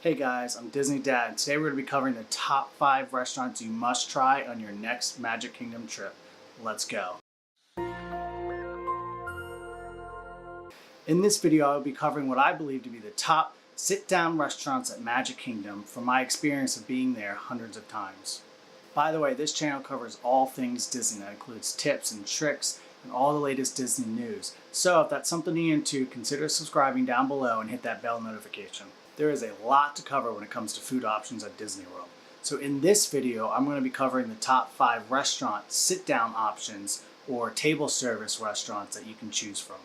Hey guys, I'm Disney Dad, and today we're going to be covering the top 5 restaurants you must try on your next Magic Kingdom trip. Let's go. In this video, I will be covering what I believe to be the top sit-down restaurants at Magic Kingdom from my experience of being there hundreds of times. By the way, this channel covers all things Disney. That includes tips and tricks and all the latest Disney news. So if that's something you're into, consider subscribing down below and hit that bell notification. There is a lot to cover when it comes to food options at Disney World. So in this video, I'm going to be covering the top 5 restaurant sit-down options or table service restaurants that you can choose from.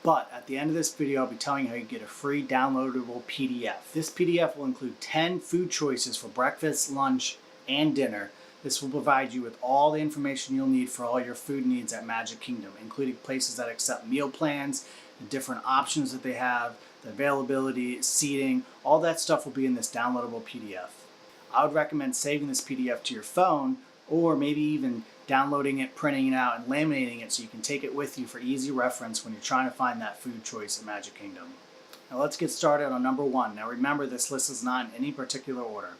But at the end of this video, I'll be telling you how you get a free downloadable PDF. This PDF will include 10 food choices for breakfast, lunch, and dinner. This will provide you with all the information you'll need for all your food needs at Magic Kingdom, including places that accept meal plans, the different options that they have, the availability, seating, all that stuff will be in this downloadable PDF. I would recommend saving this PDF to your phone, or maybe even downloading it, printing it out, and laminating it so you can take it with you for easy reference when you're trying to find that food choice at Magic Kingdom. Now let's get started on number 1. Now remember, this list is not in any particular order.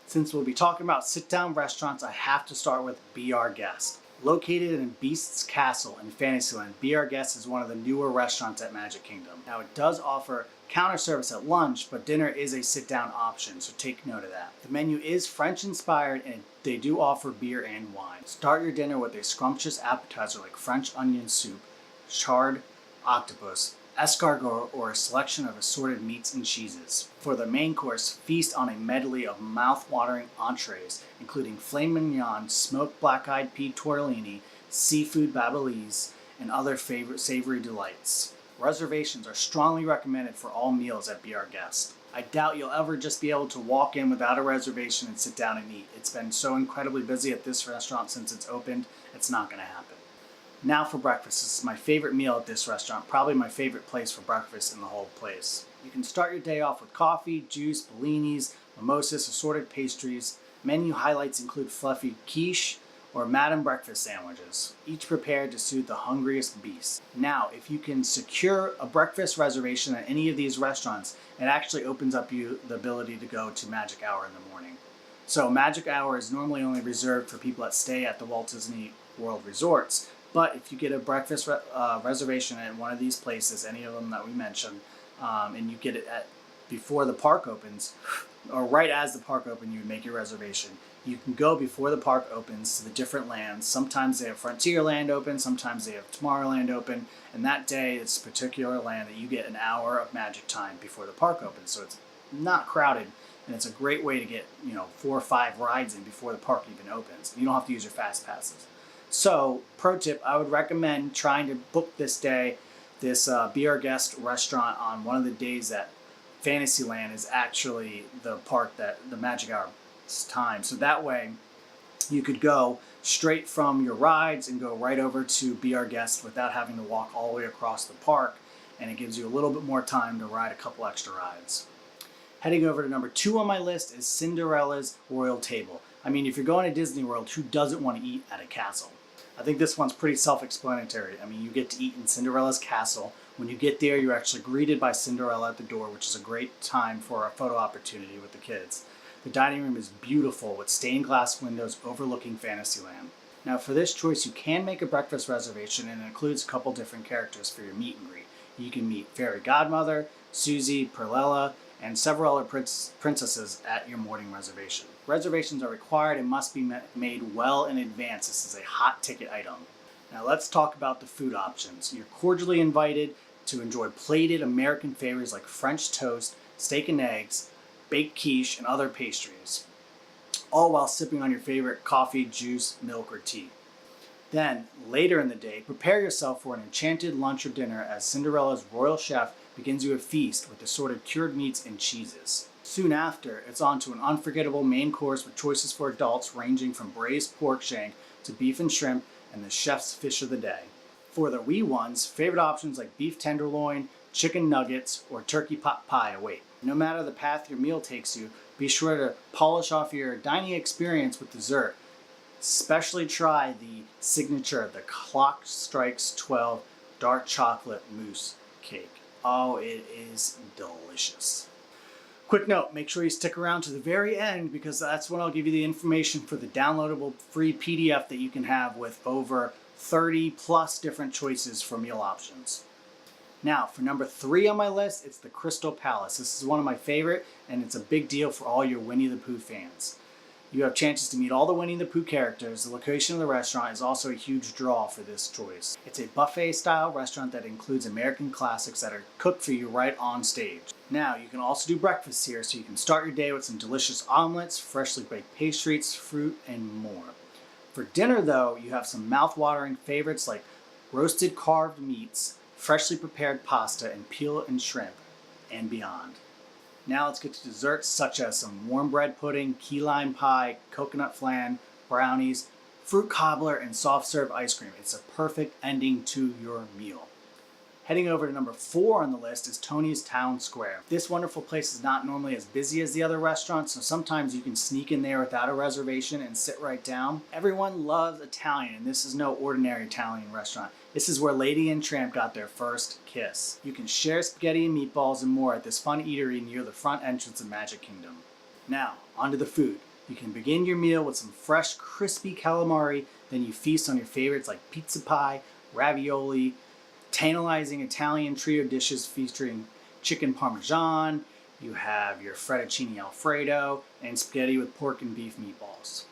Since we'll be talking about sit-down restaurants, I have to start with Be Our Guest. Located in Beast's Castle in Fantasyland, Be Our Guest is one of the newer restaurants at Magic Kingdom. Now it does offer counter service at lunch, but dinner is a sit-down option, so take note of that. The menu is French-inspired and they do offer beer and wine. Start your dinner with a scrumptious appetizer like French onion soup, charred octopus, escargot, or a selection of assorted meats and cheeses. For the main course, feast on a medley of mouth-watering entrees, including filet mignon, smoked black-eyed pea tortellini, seafood babalese, and other favorite savory delights. Reservations are strongly recommended for all meals at Be Our Guest. I doubt you'll ever just be able to walk in without a reservation and sit down and eat. It's been so incredibly busy at this restaurant since it's opened, it's not going to happen. Now for breakfast. This is my favorite meal at this restaurant, probably my favorite place for breakfast in the whole place. You can start your day off with coffee, juice, bellinis, mimosas, assorted pastries. Menu highlights include fluffy quiche or Madame breakfast sandwiches, each prepared to suit the hungriest beast. Now, if you can secure a breakfast reservation at any of these restaurants, it actually opens up you the ability to go to Magic Hour in the morning. So Magic Hour is normally only reserved for people that stay at the Walt Disney World resorts. But if you get a breakfast reservation at one of these places, any of them that we mentioned, and you get it before the park opens, or right as the park opens, you would make your reservation. You can go before the park opens to the different lands. Sometimes they have Frontierland open, sometimes they have Tomorrowland open, and that day it's a particular land that you get an hour of magic time before the park opens. So it's not crowded, and it's a great way to get 4 or 5 rides in before the park even opens. You don't have to use your fast passes. So, pro tip, I would recommend trying to book this day, this Be Our Guest restaurant on one of the days that Fantasyland is actually the park that the Magic Hour time. So that way you could go straight from your rides and go right over to Be Our Guest without having to walk all the way across the park, and it gives you a little bit more time to ride a couple extra rides. Heading over to number 2 on my list is Cinderella's Royal Table. I mean, if you're going to Disney World, who doesn't want to eat at a castle? I think this one's pretty self-explanatory. I mean, you get to eat in Cinderella's castle. When you get there, you're actually greeted by Cinderella at the door, which is a great time for a photo opportunity with the kids. The dining room is beautiful with stained glass windows overlooking Fantasyland. Now, for this choice, you can make a breakfast reservation, and it includes a couple different characters for your meet and greet. You can meet Fairy Godmother, Susie, Perlella, and several other princesses at your morning reservation. Reservations are required and must be made well in advance. This is a hot ticket item. Now let's talk about the food options. You're cordially invited to enjoy plated American favorites like French toast, steak and eggs, baked quiche, and other pastries, all while sipping on your favorite coffee, juice, milk, or tea. Then, later in the day, prepare yourself for an enchanted lunch or dinner as Cinderella's royal chef begins you a feast with assorted cured meats and cheeses. Soon after, it's on to an unforgettable main course with choices for adults ranging from braised pork shank to beef and shrimp and the chef's fish of the day. For the wee ones, favorite options like beef tenderloin, chicken nuggets, or turkey pot pie await. No matter the path your meal takes you, be sure to polish off your dining experience with dessert. Especially try the signature, the Clock Strikes 12 dark chocolate mousse cake. Oh, it is delicious. Quick note, make sure you stick around to the very end because that's when I'll give you the information for the downloadable free PDF that you can have with over 30 plus different choices for meal options. Now, for number 3 on my list, it's the Crystal Palace. This is one of my favorite, and it's a big deal for all your Winnie the Pooh fans. You have chances to meet all the Winnie the Pooh characters. The location of the restaurant is also a huge draw for this choice. It's a buffet-style restaurant that includes American classics that are cooked for you right on stage. Now, you can also do breakfast here, so you can start your day with some delicious omelets, freshly baked pastries, fruit, and more. For dinner, though, you have some mouth-watering favorites like roasted carved meats, freshly prepared pasta, and peel and shrimp, and beyond. Now let's get to desserts such as some warm bread pudding, key lime pie, coconut flan, brownies, fruit cobbler, and soft serve ice cream. It's a perfect ending to your meal. Heading over to number 4 on the list is Tony's Town Square. This wonderful place is not normally as busy as the other restaurants, so sometimes you can sneak in there without a reservation and sit right down. Everyone loves Italian, and this is no ordinary Italian restaurant. This is where Lady and Tramp got their first kiss. You can share spaghetti and meatballs and more at this fun eatery near the front entrance of Magic Kingdom. Now, onto the food. You can begin your meal with some fresh, crispy calamari, then you feast on your favorites like pizza pie, ravioli, tantalizing Italian trio dishes featuring chicken parmesan, you have your fettuccine alfredo, and spaghetti with pork and beef meatballs.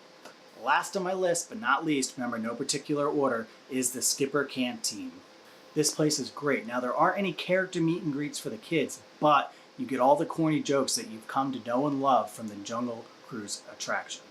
Last on my list, but not least, remember no particular order, is the Skipper Canteen. This place is great. Now there aren't any character meet and greets for the kids, but you get all the corny jokes that you've come to know and love from the Jungle Cruise attraction.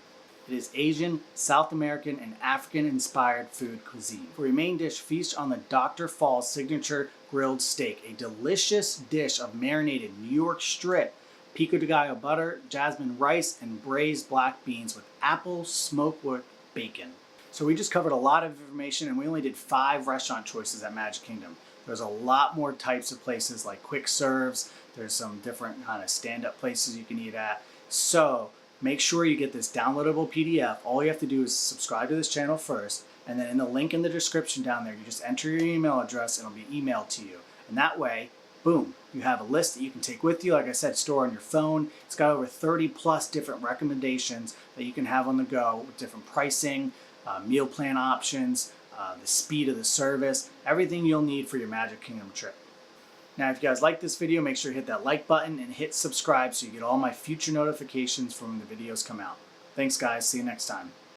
It is Asian, South American, and African-inspired food cuisine. For your main dish, feast on the Dr. Fall's signature grilled steak, a delicious dish of marinated New York strip, pico de gallo butter, jasmine rice, and braised black beans with apple smokewood bacon. So we just covered a lot of information, and we only did 5 restaurant choices at Magic Kingdom. There's a lot more types of places like quick serves. There's some different kind of stand-up places you can eat at. So make sure you get this downloadable PDF. All you have to do is subscribe to this channel first, and then in the link in the description down there, you just enter your email address and it'll be emailed to you. And that way, boom, you have a list that you can take with you. Like I said, store on your phone. It's got over 30 plus different recommendations that you can have on the go with different pricing, meal plan options, the speed of the service, everything you'll need for your Magic Kingdom trip. Now, if you guys like this video, make sure to hit that like button and hit subscribe so you get all my future notifications from when the videos come out. Thanks, guys. See you next time.